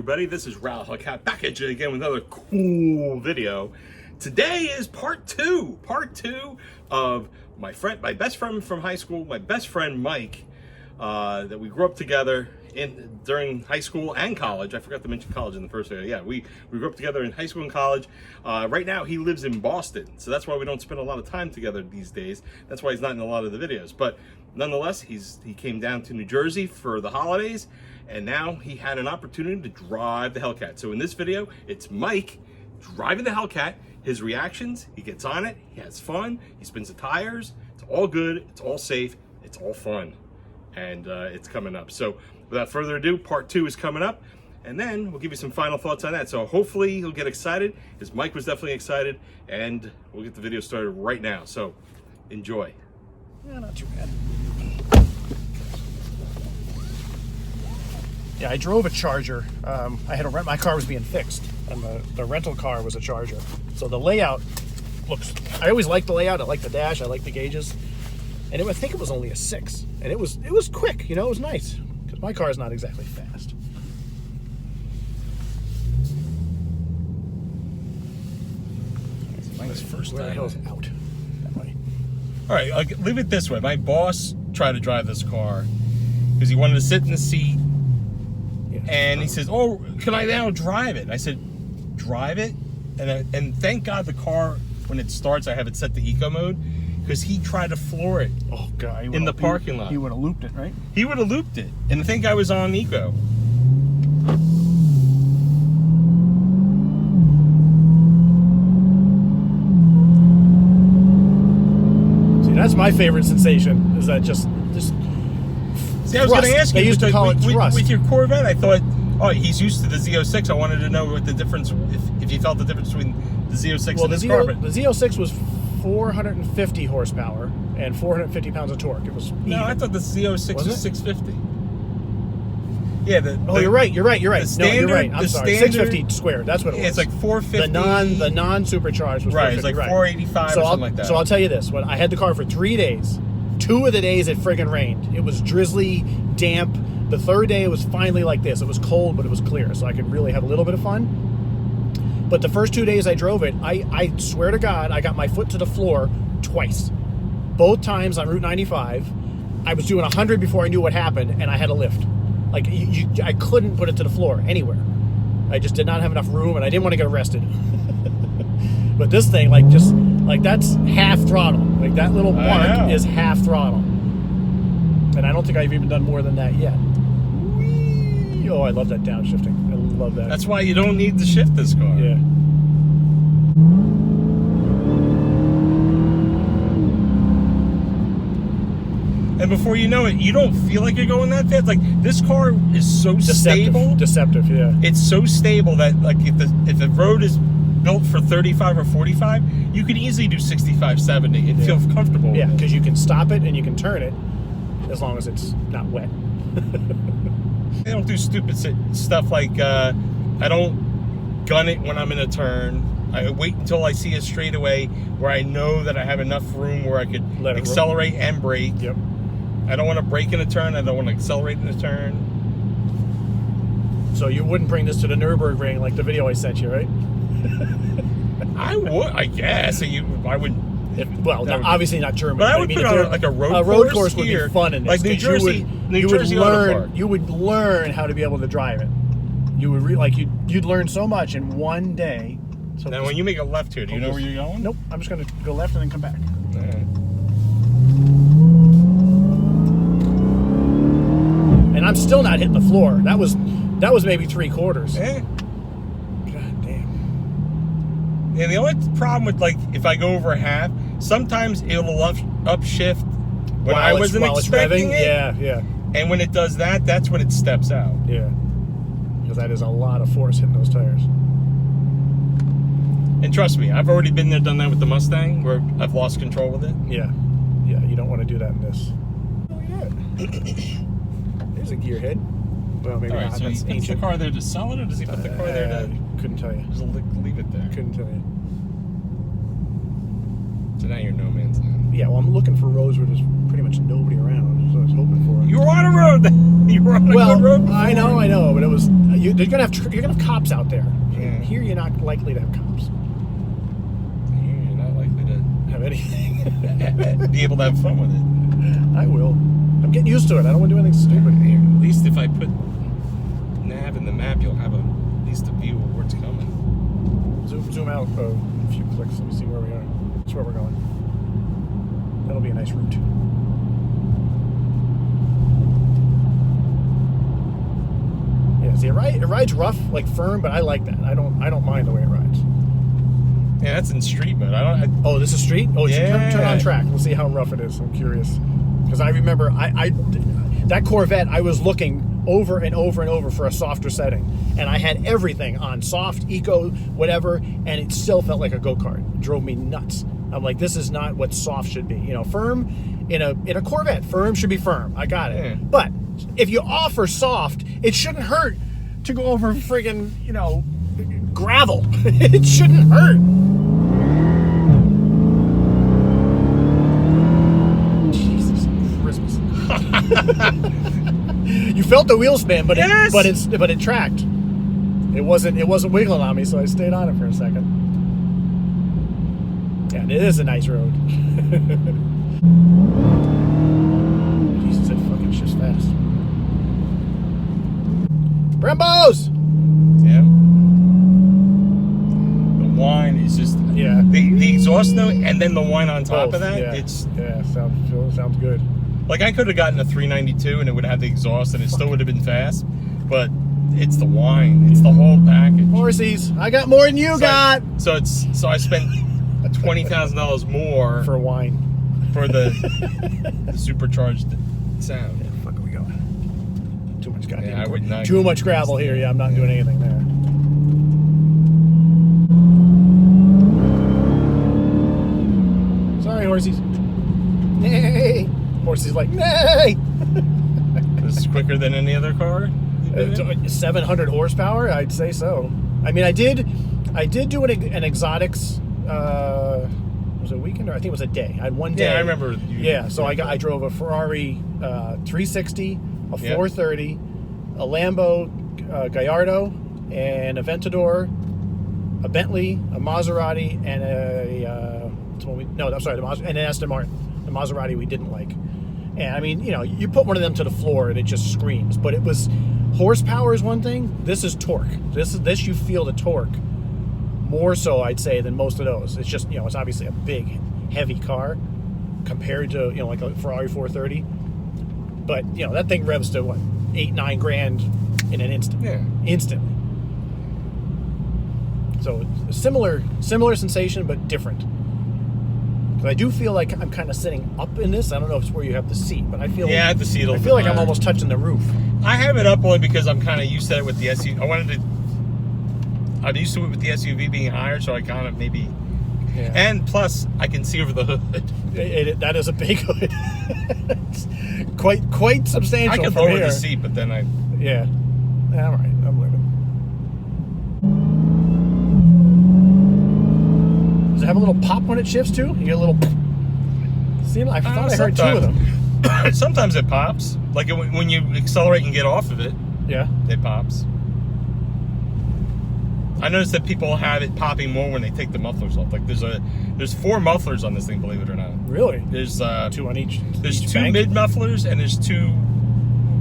everybody? This is Hellcat back at you again with another cool video. Today is part two of my best friend from high school, my best friend Mike, that we grew up together during high school and college. I forgot to mention college in the first video. Yeah, we grew up together in high school and college. Right now he lives in Boston, so that's why we don't spend a lot of time together these days. That's why he's not in a lot of the videos. But nonetheless, he came down to New Jersey for the holidays, and now he had an opportunity to drive the Hellcat. So in this video, it's Mike driving the Hellcat, his reactions, he gets on it, he has fun, he spins the tires, it's all good, it's all safe, it's all fun, and it's coming up. So without further ado, part two is coming up, and then we'll give you some final thoughts on that. So hopefully he'll get excited, because Mike was definitely excited, and we'll get the video started right now. So enjoy. Yeah, not too bad. Yeah, I drove a Charger. I had my car was being fixed, and the rental car was a Charger. So the layout I always liked the layout. I liked the dash. I liked the gauges. And I think it was only a 6. And it was quick, you know, it was nice. Because my car is not exactly fast. Mine's first Where the time. hell's out? That way. All right, I'll leave it this way. My boss tried to drive this car because he wanted to sit in the seat. And he says, "Oh, can I now drive it?" I said, "Drive it," and thank God the car, when it starts, I have it set to eco mode, because he tried to floor it. Oh God! In the parking lot. He would have looped it, right? He would have looped it, and I think I was on eco. See, that's my favorite sensation. Is that just. See, I was going to ask you. They used to call it thrust. With your Corvette, I thought, oh, he's used to the Z06. I wanted to know what the difference, if you felt the difference between the Z06 and this car. The Z06 was 450 horsepower and 450 pounds of torque. It was even. No, I thought the Z06 was 650. Yeah. You're right. The standard, no, you're right. I'm sorry. 650 squared. That's what it was. It's like 450. The non supercharged was right. 450. It's like 485 or something like that. So I'll tell you this: when I had the car for 3 days, 2 of the days it friggin' rained. It was drizzly, damp. The third day it was finally like this. It was cold, but it was clear, so I could really have a little bit of fun. But the first 2 days I drove it, I swear to God, I got my foot to the floor twice. Both times on Route 95, I was doing 100 before I knew what happened, and I had a lift. Like, I couldn't put it to the floor anywhere. I just did not have enough room, and I didn't want to get arrested. But this thing, that's half throttle. Like, that little bark is half throttle. And I don't think I've even done more than that yet. Whee! Oh, I love that downshifting. I love that. That's why you don't need to shift this car. Yeah. And before you know it, you don't feel like you're going that fast. Like, this car is so stable. Deceptive, yeah. It's so stable that, like, if the road is built for 35 or 45, you can easily do 65, 70 and feel comfortable. Yeah, because you can stop it and you can turn it as long as it's not wet. They don't do stupid stuff like, I don't gun it when I'm in a turn. I wait until I see a straightaway where I know that I have enough room where I could accelerate and brake. Yep. I don't want to brake in a turn. I don't want to accelerate in a turn. So you wouldn't bring this to the Nürburgring like the video I sent you, right? I would, I guess. I would. Obviously not German. But I would put on like a road course would here, be fun in this. like New Jersey. You would learn how to be able to drive it. You would you'd learn so much in one day. So now, when you make a left here, do you know where you're going? Nope. I'm just going to go left and then come back. And I'm still not hitting the floor. That was maybe 3/4. Yeah. God damn. And the only problem with, like, if I go over a half, sometimes it'll upshift when I wasn't expecting it. Yeah. And when it does that, that's when it steps out. Yeah. Because that is a lot of force hitting those tires. And trust me, I've already been there, done that with the Mustang, where I've lost control with it. Yeah. Yeah, you don't want to do that in this. Oh, yeah. There's a gearhead. Well, maybe not. So he puts the car there to sell it, or does he put the car there to... Couldn't tell you. Just leave it there. Couldn't tell you. So now you're no man's land. Yeah, well, I'm looking for roads where there's pretty much nobody around, so I was hoping for it. You were on a road. You were on a good road before. I know, but it was you're gonna have cops out there. Yeah. Here, you're not likely to have cops. Here, you're not likely to Have anything. be able to have fun with it. I will. I'm getting used to it. I don't want to do anything stupid. Here, at least if I put nav in the map, you'll have at least a view of where it's coming. Zoom out a few clicks. Let me see where we are. That's where we're going. That'll be a nice route. Yeah, see, it rides rough, like firm, but I like that. I don't mind the way it rides. Yeah, that's in street mode. Oh, this is street? Oh, it should Yeah. turn on track. We'll see how rough it is. I'm curious. Because I remember that Corvette, I was looking over and over and over for a softer setting. And I had everything on soft, eco, whatever, and it still felt like a go-kart. It drove me nuts. I'm like, this is not what soft should be. You know, firm in a Corvette, firm should be firm. I got it. Yeah. But if you offer soft, it shouldn't hurt to go over friggin', gravel. It shouldn't hurt. Jesus Christmas. You felt the wheel spin, but Yes! but it tracked. It wasn't wiggling on me, so I stayed on it for a second. Yeah, it is a nice road. Jesus, it fucking shifts fast. Brembos! Yeah. The whine is just the exhaust note and then the whine on top Both, of that. yeah. It's sounds good. like I could have gotten a 392 and it would have the exhaust and it still would have been fast, but it's the whine. It's the whole package. Horsies, I got more than you got. So I spent $20,000 more For wine. for the supercharged sound. Where the fuck are we going? Too much goddamn. Yeah, I would not. Too much gravel here. Yeah, I'm not doing anything there. Sorry, horsies. Nay. Horsies like, nay. This is quicker than any other car. 700 horsepower, I'd say so. I mean, I did do an exotics. Was it a weekend or I think it was a day? I had one day. Yeah, I remember. So I drove a Ferrari 360, a Yeah. 430, a Lambo Gallardo, and a Aventador, a Bentley, a Maserati, and and an Aston Martin. The Maserati we didn't like. And I mean, you put one of them to the floor and it just screams. But it was horsepower is one thing. This is torque. This you feel the torque more so, I'd say, than most of those. It's just it's obviously a big, heavy car compared to like a Ferrari 430. But that thing revs to what, $8-9 grand in an instant. Yeah. Instantly. So similar sensation, but different. I do feel like I'm kind of sitting up in this. I don't know if it's where you have the seat, but I feel. Yeah, I have the seat. I feel like I'm almost touching the roof. I have it up only because I'm kind of used to it with the SUV. I'm used to it with the SUV being higher, so I kind of maybe. Yeah. And plus, I can see over the hood. That is a big hood. It's quite substantial. I can from lower here. the seat, but then I. Yeah. All right. I'm living. Does it have a little pop when it shifts too? You get a little. I thought I heard two of them. Sometimes it pops. Like when you accelerate and get off of it, Yeah. it pops. I noticed that people have it popping more when they take the mufflers off. Like there's 4 mufflers on this thing, believe it or not. Really? There's 2 on each. There's each 2 bank? mid mufflers and there's 2,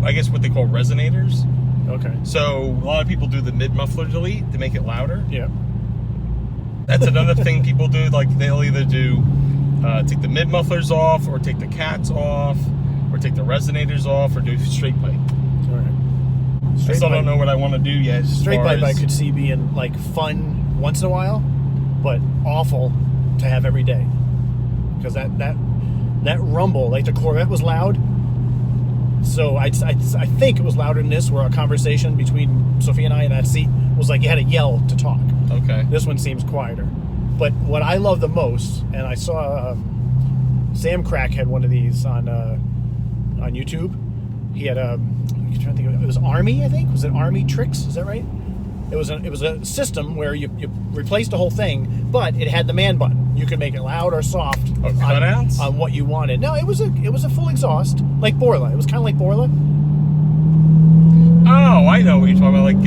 I guess what they call resonators. Okay. So a lot of people do the mid muffler delete to make it louder. Yeah. That's another thing people do. Like they'll either do take the mid mufflers off, or take the cats off, or take the resonators off, or do straight pipe. All right. I still don't know what I want to do yet. Straight pipe I could see being like fun once in a while, but awful to have every day. Because that rumble, like the Corvette was loud. So I think it was louder than this, where a conversation between Sophia and I in that seat was like you had to yell to talk. Okay. This one seems quieter. But what I love the most, and I saw Sam Crack had one of these on YouTube. He had I'm trying to think of it. It was Army, I think. Was it Army Tricks? Is that right? It was a system where you replaced the whole thing, but it had the man button. You could make it loud or soft on what you wanted. No, it was a full exhaust, like Borla. It was kind of like Borla. Oh, I know what you're talking about. Like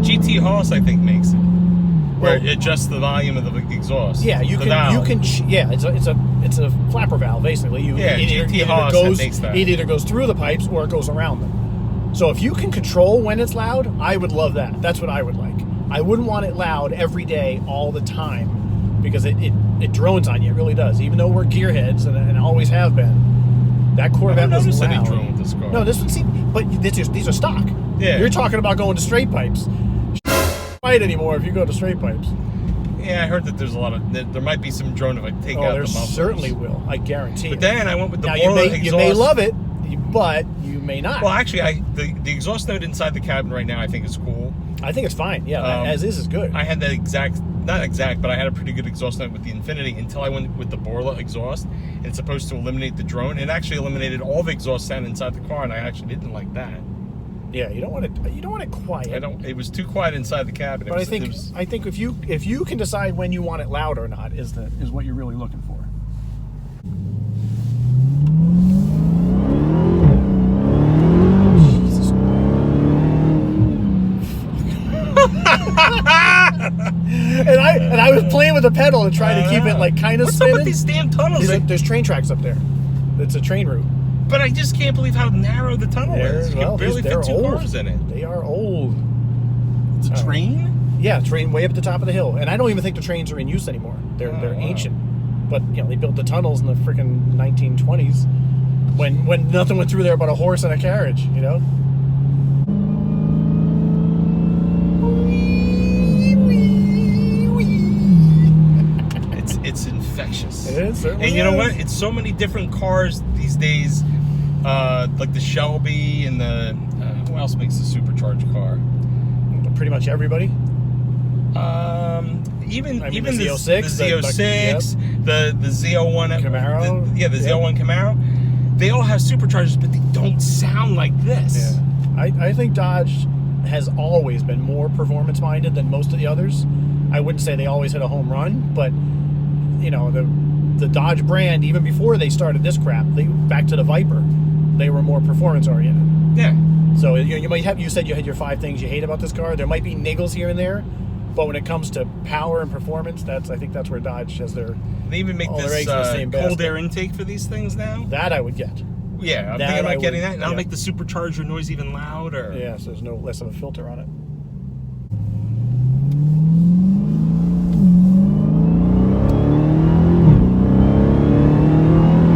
GTOs, I think, makes it. Where it adjusts the volume of the exhaust. Yeah, you can. Yeah, it's a flapper valve basically. It either goes through the pipes or it goes around them. So if you can control when it's loud, I would love that. That's what I would like. I wouldn't want it loud every day, all the time, because it drones on you. It really does. Even though we're gearheads and always have been, that Corvette was loud. Any drone with this car. No, this one seemed, but these are stock. Yeah. You're talking about going to straight pipes. Fight anymore if you go to straight pipes. Yeah, I heard that there's a lot of there might be some drone if I take out the mufflers. There certainly will. I guarantee. But then I went with the Borla exhaust. You may love it, but you may not. Well, actually, the exhaust note inside the cabin right now I think is cool. I think it's fine. Yeah, as is good. I had that not exact, but I had a pretty good exhaust note with the Infinity until I went with the Borla exhaust. And it's supposed to eliminate the drone. It actually eliminated all the exhaust sound inside the car, and I actually didn't like that. Yeah, you don't want it quiet. It was too quiet inside the cabin. But I think if you can decide when you want it loud or not is what you're really looking for. Jesus. and I was playing with the pedal and trying to keep it like kind of spinning. What's up with these damn tunnels? There's train tracks up there. It's a train route. But I just can't believe how narrow the tunnel is. You can barely fit two cars in it. They are old. It's a train? Yeah, train way up at the top of the hill. And I don't even think the trains are in use anymore. They're ancient. But they built the tunnels in the freaking 1920s when nothing went through there but a horse and a carriage, It's infectious. It is, certainly. And you know what? It's so many different cars these days, like the Shelby and the who else makes a supercharged car? Pretty much everybody. Even the the Z06, Z06, the Z01 Camaro. The Z01 Camaro. They all have superchargers, but they don't sound like this. Yeah. I think Dodge has always been more performance minded than most of the others. I wouldn't say they always hit a home run, but the Dodge brand, even before they started this crap, back to the Viper, they were more performance oriented. Yeah. So you said you had your 5 things you hate about this car. There might be niggles here and there, but when it comes to power and performance, I think that's where Dodge has their. They even make this cold air intake for these things now. That I would get. Yeah, I'm thinking about getting that, and I'll make the supercharger noise even louder. Yeah, so there's no less of a filter on it.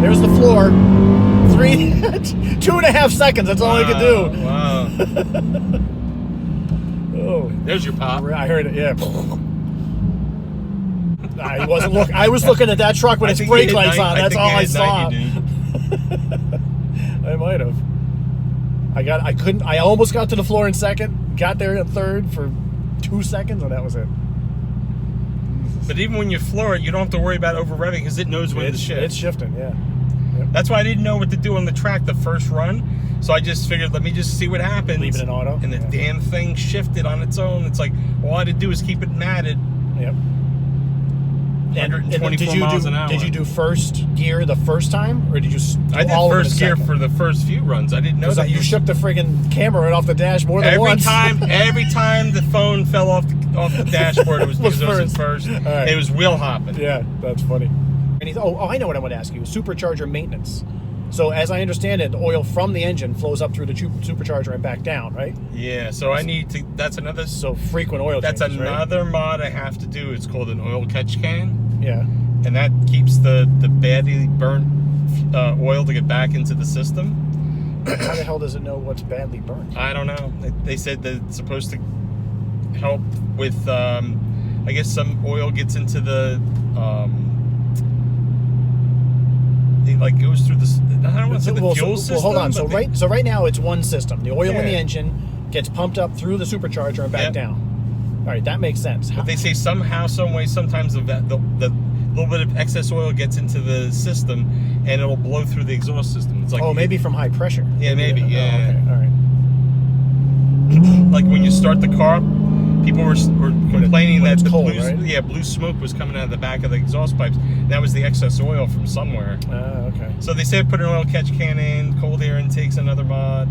There's the floor. 2.5 seconons. That's all I could do. Wow. Oh, there's your pop. I heard it. Yeah. I was looking at that truck with its brake lights on. That's all I saw. I might have. I almost got to the floor in second. Got there in third for 2 seconds, and that was it. But even when you floor it, you don't have to worry about over revving because it knows when to shift. It's shifting, yeah. Yep. That's why I didn't know what to do on the track the first run. So I just figured, let me just see what happens. Leave it in auto. And the damn thing shifted on its own. It's like, all I had to do is keep it matted. Yep. 124 miles an hour. Did you do first gear the first time, or did you? I did first gear for the first few runs. I didn't know that. You shook the friggin' camera right off the dash more than once. Every time the phone fell off the dashboard, it was because it was in first. Right. It was wheel hopping. Yeah, that's funny. And I know what I want to ask you. Supercharger maintenance. So as I understand it, the oil from the engine flows up through the supercharger and back down, right? Yeah. So I need to. That's another. So frequent oil. That's changes, another mod I have to do. It's called an oil catch can. Yeah. And that keeps the badly burnt oil to get back into the system. How the hell does it know what's badly burnt? I don't know. They said that it's supposed to help with. I guess some oil gets into the. It like goes through this. I don't want to say the fuel system. Well, hold on. So right now it's one system. The oil in the engine gets pumped up through the supercharger and back down. All right, that makes sense. But they say somehow, some way, sometimes the little bit of excess oil gets into the system and it'll blow through the exhaust system. It's like maybe from high pressure. Yeah, maybe. Yeah. Oh, okay. All right. like when you start the car, people were complaining that the cold, blue, right? blue smoke was coming out of the back of the exhaust pipes. That was the excess oil from somewhere. Okay. So they said put an oil catch can in, cold air intake's another mod.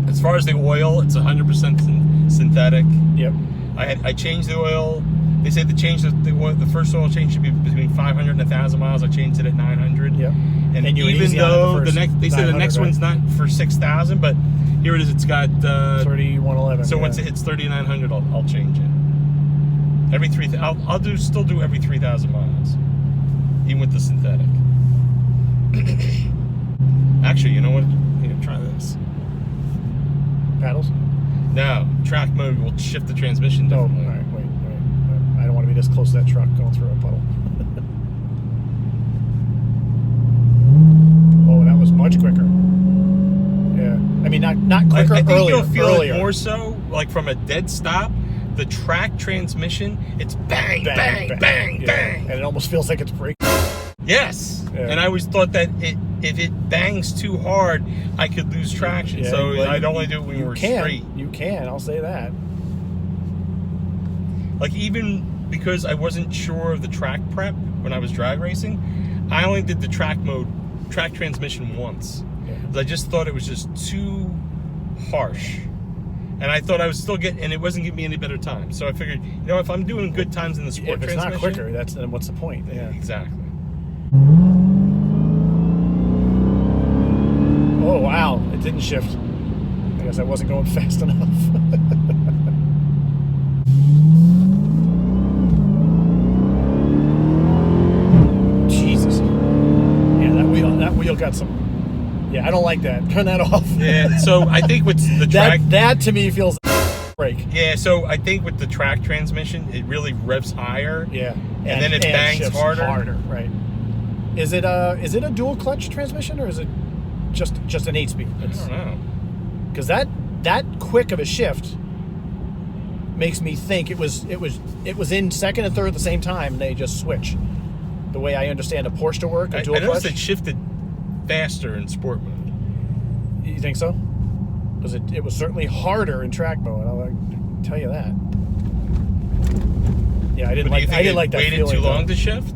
As far as the oil, it's 100% synthetic. Yep. I changed the oil. They said to change the first oil change should be between 500 and 1,000 miles. I changed it at 900. Yep. And you even though they said the 900, next one's not for 6,000, but here it is. It's got 3111. So once it hits 3,900, I'll change it. Every still do every 3,000 miles, even with the synthetic. Actually, you know what? Here, try this. Paddles? No, track mode will shift the transmission Oh, all differently. right. Wait. I don't want to be this close to that truck going through a puddle. Oh, that was much quicker. Yeah. I mean, not quicker. I think earlier, you'll feel earlier. it more so, like from a dead stop. The track transmission, it's bang, bang, bang, yeah. bang. And it almost feels like it's braking. Yes. Yeah. And I always thought that if it bangs too hard, I could lose traction. Yeah, So well, I'd only do it when we're straight. You can. I'll say that. Like even because I wasn't sure of the track prep when I was drag racing, I only did the track transmission once. Yeah. 'Cause I just thought it was just too harsh. And I thought I was still and it wasn't giving me any better time. So I figured, if I'm doing good times in the sport If it's transmission, not quicker, then what's the point? yeah, exactly. Oh, wow. It didn't shift. I guess I wasn't going fast enough. Jesus. Yeah, that wheel got some... Yeah, I don't like that. Turn that off. Yeah, so I think with the track... that to me feels brake. Yeah, so I think with the track transmission, it really revs higher. Yeah. And then it bangs shifts harder. Right. Is it a dual clutch transmission or is it just an 8-speed? I don't know. Because that quick of a shift makes me think it was in second and third at the same time and they just switch. The way I understand a Porsche to work, a dual I noticed clutch. it shifted faster in sport mode. You think so? Because it was certainly harder in track mode. I'll tell you that. Yeah, I didn't like that waited feeling. too long to shift?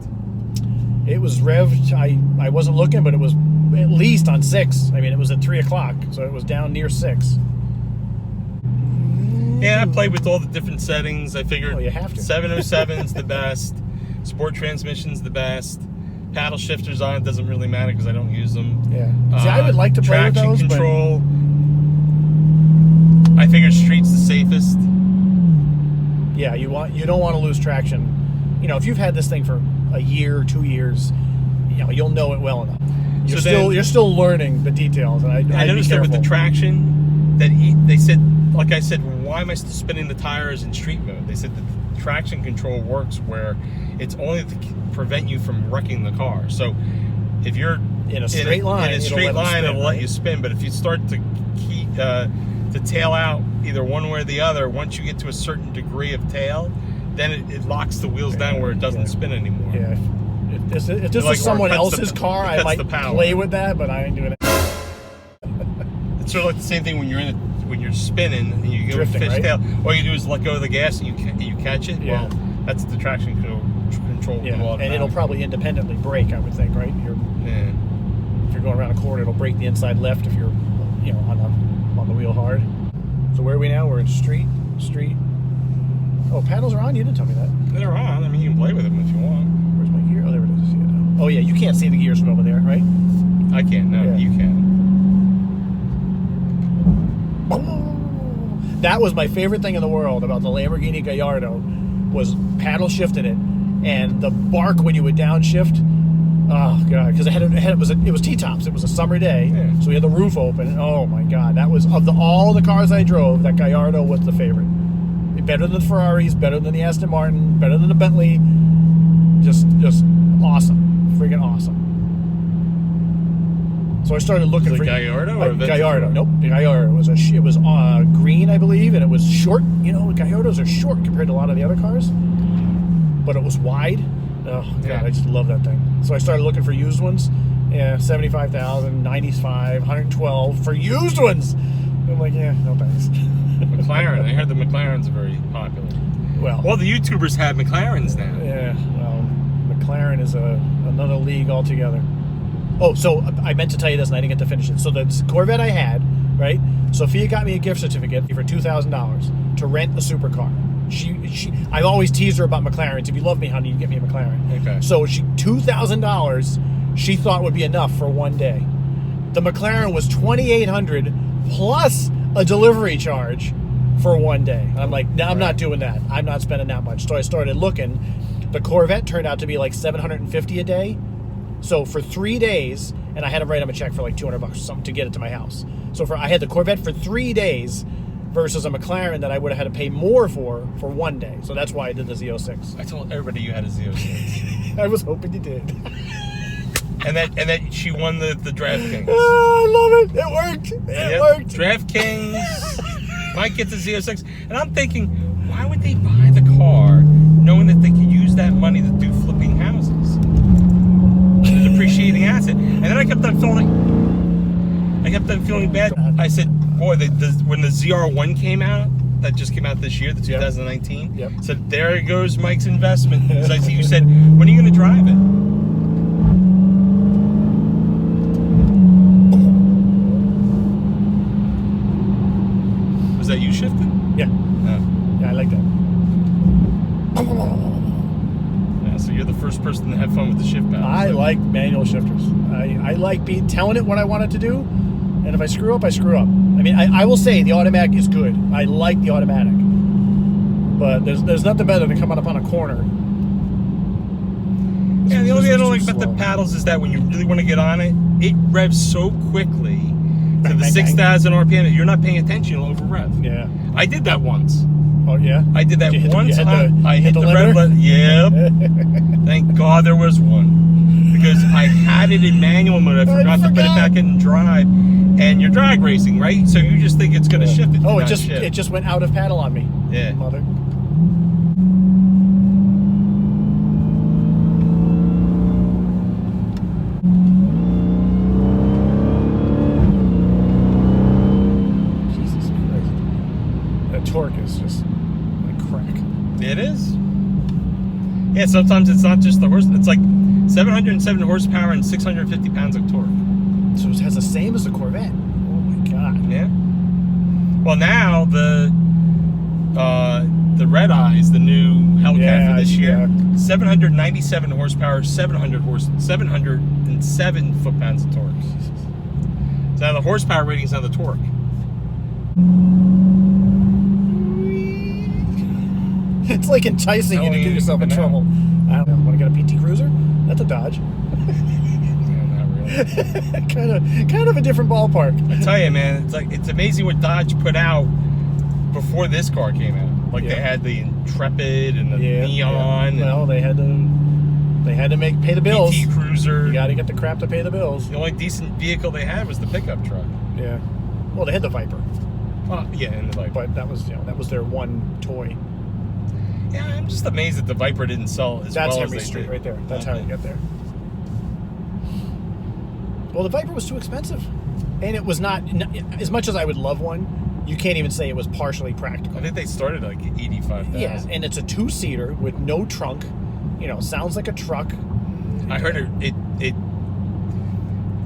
It was revved. I wasn't looking, but it was at least on 6. I mean, it was at 3 o'clock, so it was down near 6. Yeah, I played with all the different settings. I figured Oh, you have to. 707's the best. Sport transmission's the best. Paddle shifters on it doesn't really matter because I don't use them. Yeah. See, I would like to play with those, traction control. I figured street's the safest. Yeah, you don't want to lose traction. If you've had this thing for a year, 2 years, you'll know it well enough. You're still learning the details, and I noticed that with the traction, that they said, like I said, why am I still spinning the tires in street mode? They said that the traction control works where it's only to prevent you from wrecking the car. So if you're in a straight line, it'll let you spin. But if you start to tail out either one way or the other, once you get to a certain degree of tail, then it locks the wheels down where it doesn't spin anymore. Yeah. If this was someone else's car, I might play with that, but I ain't doing it. It's sort of like the same thing when you're spinning and you go Drifting, fishtail. right? All you do is let go of the gas and you catch it. Yeah. Well, that's the traction control. Yeah. And it'll probably independently brake, I would think, right? If you're going around a corner, it'll brake the inside left if you're, on the wheel hard. So where are we now? We're in street. Oh, paddles are on? You didn't tell me that. They're on. I mean, you can play with them if you want. Where's my gear? Oh, there it is. Oh, yeah, you can't see the gears from over there, right? I can't. No, Yeah. you can. That was my favorite thing in the world about the Lamborghini Gallardo was paddle shifting it and the bark when you would downshift. Oh god, because it was T-tops. It was a summer day, so we had the roof open. And oh my god, that was all the cars I drove. That Gallardo was the favorite. Better than the Ferraris, better than the Aston Martin, better than the Bentley. Just awesome, freaking awesome. So I started looking for Gallardo or Gallardo. Nope, the Gallardo was it was green, I believe, and it was short. Gallardos are short compared to a lot of the other cars, but it was wide. Oh god, I just love that thing. So I started looking for used ones. Yeah, 75,000, 95, 112 for used ones. I'm like, yeah, no thanks. McLaren. I heard the McLarens are very popular. Well, the YouTubers have McLarens now. Yeah, well, McLaren is another league altogether. Oh, so I meant to tell you this and I didn't get to finish it. So the Corvette I had, right? Sophia got me a gift certificate for $2,000 to rent a supercar. I've always teased her about McLarens. If you love me, honey, you get me a McLaren. Okay. So $2,000 she thought would be enough for one day. The McLaren was $2,800 plus a delivery charge for one day. And I'm like, no, I'm not doing that. I'm not spending that much. So I started looking. The Corvette turned out to be like $750 a day. So for 3 days, and I had to write him a check for like $200 or something to get it to my house. So I had the Corvette for 3 days versus a McLaren that I would have had to pay more for 1 day. So that's why I did the Z06. I told everybody you had a Z06. I was hoping you did. and that she won the DraftKings. Oh, I love it. It worked. It worked. DraftKings. Might get the Z06. And I'm thinking, why would they buy the car knowing that they could use that money to do flipping houses? A depreciating asset. And then I kept on feeling bad. I said, boy, when the ZR1 came out, that just came out this year, the 2019. Yep. So there goes Mike's investment. Because I see you said, when are you going to drive it? Was that you shifting? Yeah. Oh. Yeah, I like that. Yeah, so you're the first person to have fun with the shift paddle. I like manual shifters. I like telling it what I want it to do, and if I screw up, I screw up. I mean, I will say the automatic is good. I like the automatic, but there's nothing better than coming up on a corner. Yeah, the only thing I don't like about the paddles is that when you really want to get on it, it revs so quickly to the 6,000 RPM. You're not paying attention, you'll over rev. Yeah. I did that once. Oh yeah. I did that one time. I hit the limiter? red light. Yep. Thank God there was one, because I had it in manual mode. I forgot to put it back in drive, and you're drag racing, right? So you just think it's going to shift. It Oh, it just went out of paddle on me. Yeah. Mother. Jesus Christ. That torque is just like crack. It is. Yeah, sometimes it's not just the horse. It's like 707 horsepower and 650 pounds of torque. So it has the same as the Corvette. Oh my God. Yeah. Well, now the Red Eyes, the new Hellcat for this year, 797 horsepower, 707 foot-pounds of torque. So now the horsepower rating is now the torque. It's like enticing you to get yourself in trouble. I don't know. Want to get a PT Cruiser? That's a Dodge. Yeah, not really. kind of a different ballpark. I tell you, man, it's amazing what Dodge put out before this car came out. Like they had the Intrepid and the Neon. Well, they had to pay the bills. PT Cruiser. You got to get the crap to pay the bills. The only decent vehicle they had was the pickup truck. Yeah. Well, they had the Viper. Yeah, and the Viper. But that was their one toy. Yeah, I'm just amazed that the Viper didn't sell as well as they did. That's Henry Street right there. That's how you get there. Well, the Viper was too expensive. And it was not, as much as I would love one, you can't even say it was partially practical. I think they started like 85,000. Yeah, and it's a two-seater with no trunk. You know, sounds like a truck. I heard it.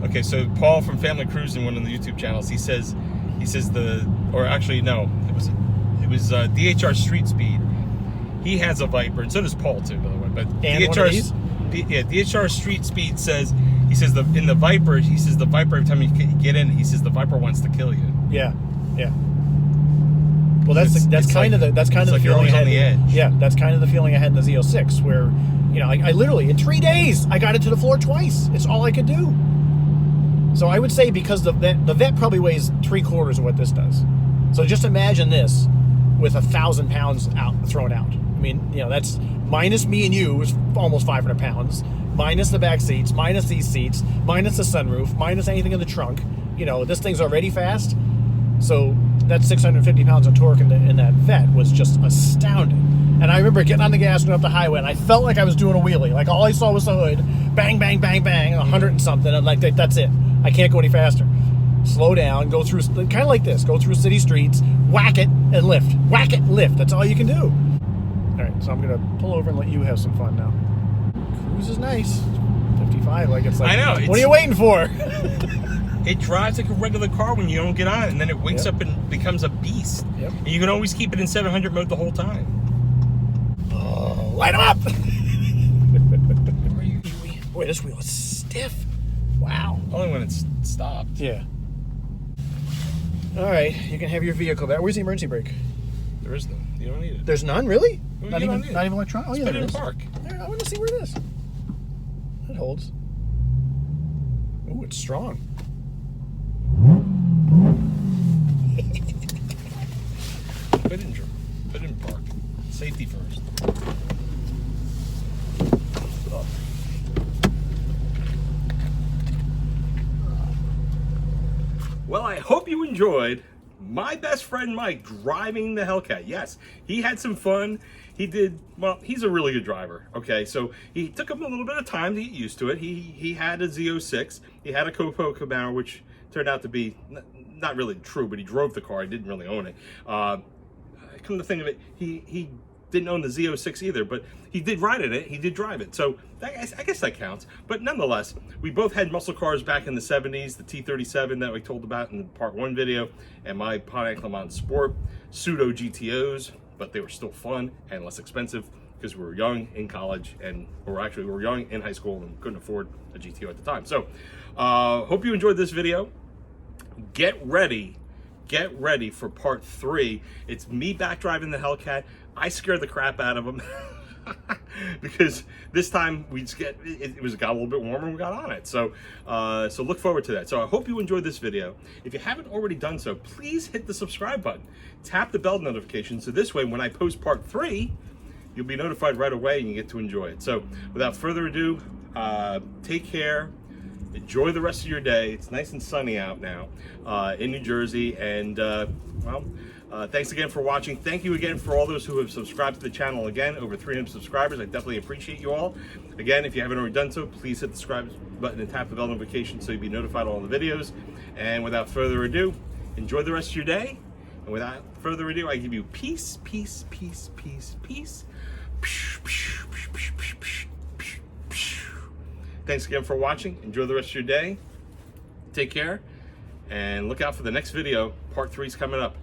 Okay, so Paul from Family Cruising, one of the YouTube channels, he says it was DHR Street Speed. He has a Viper, and so does Paul too, by the way. But DHR Street Speed says in the Viper every time you get in, he says the Viper wants to kill you. Yeah, yeah. Well, that's kind of the feeling I had. On the edge. Yeah, that's kind of the feeling I had in the Z06, where I literally in 3 days I got it to the floor twice. It's all I could do. So I would say because the Vet probably weighs 3/4 of what this does. So just imagine this with 1,000 pounds thrown out. I mean, that's minus me and you is almost 500 pounds, minus the back seats, minus these seats, minus the sunroof, minus anything in the trunk. This thing's already fast. So that 650 pounds of torque in that Vet was just astounding. And I remember getting on the gas going up the highway, and I felt like I was doing a wheelie. Like all I saw was the hood, bang, bang, bang, bang, 100 and something. I'm like, that's it. I can't go any faster. slow down, go through, kind of like this, go through city streets, whack it and lift. Whack it, lift. That's all you can do. All right, so I'm going to pull over and let you have some fun now. Cruise is nice. 55, like it's like, I know. What are you waiting for? It drives like a regular car when you don't get on it, and then it wakes Yep. up and becomes a beast. Yep. And you can always keep it in 700 mode the whole time. Oh, light them up! Boy, this wheel is stiff. Wow. Only when it's stopped. Yeah. All right, you can have your vehicle back. Where's the emergency brake? There is none. You don't need it. There's none, really? Well, Not you don't even, need it. not even electronic. Oh, yeah, Put there it it in is. park. All right, I want to see where it is. It holds. Oh, it's strong. Put it in park. Safety first. Oh. Well, I hope you enjoyed my best friend Mike driving the Hellcat. Yes, he had some fun. He did, well, he's a really good driver. Okay, so he took him a little bit of time to get used to it. He had a Z06. He had a Copo Camaro, which turned out to be not really true, but he drove the car. He didn't really own it. Come to think of it, he didn't own the Z06 either, but he did ride in it. He did drive it. So I guess that counts. But nonetheless, we both had muscle cars back in the 70s, the T37 that we told about in the part 1 video, and my Pontiac Le Mans Sport, Pseudo GTOs, but they were still fun and less expensive because we were young in college, and we were young in high school and couldn't afford a GTO at the time. So hope you enjoyed this video. Get ready for part 3. It's me back driving the Hellcat. I scared the crap out of him because this time got a little bit warmer and we got on it. So so look forward to that. So I hope you enjoyed this video. If you haven't already done so, please hit the subscribe button. Tap the bell notification so this way when I post part 3, you'll be notified right away and you get to enjoy it. So without further ado, take care. Enjoy the rest of your day. It's nice and sunny out now in New Jersey. And thanks again for watching. Thank you again for all those who have subscribed to the channel. Again, over 300 subscribers. I definitely appreciate you all. Again, if you haven't already done so, please hit the subscribe button and tap the bell notification so you'll be notified of all the videos. And without further ado, enjoy the rest of your day. And without further ado, I give you peace, peace, peace, peace, peace. Thanks again for watching. Enjoy the rest of your day. Take care. And look out for the next video. Part 3 is coming up.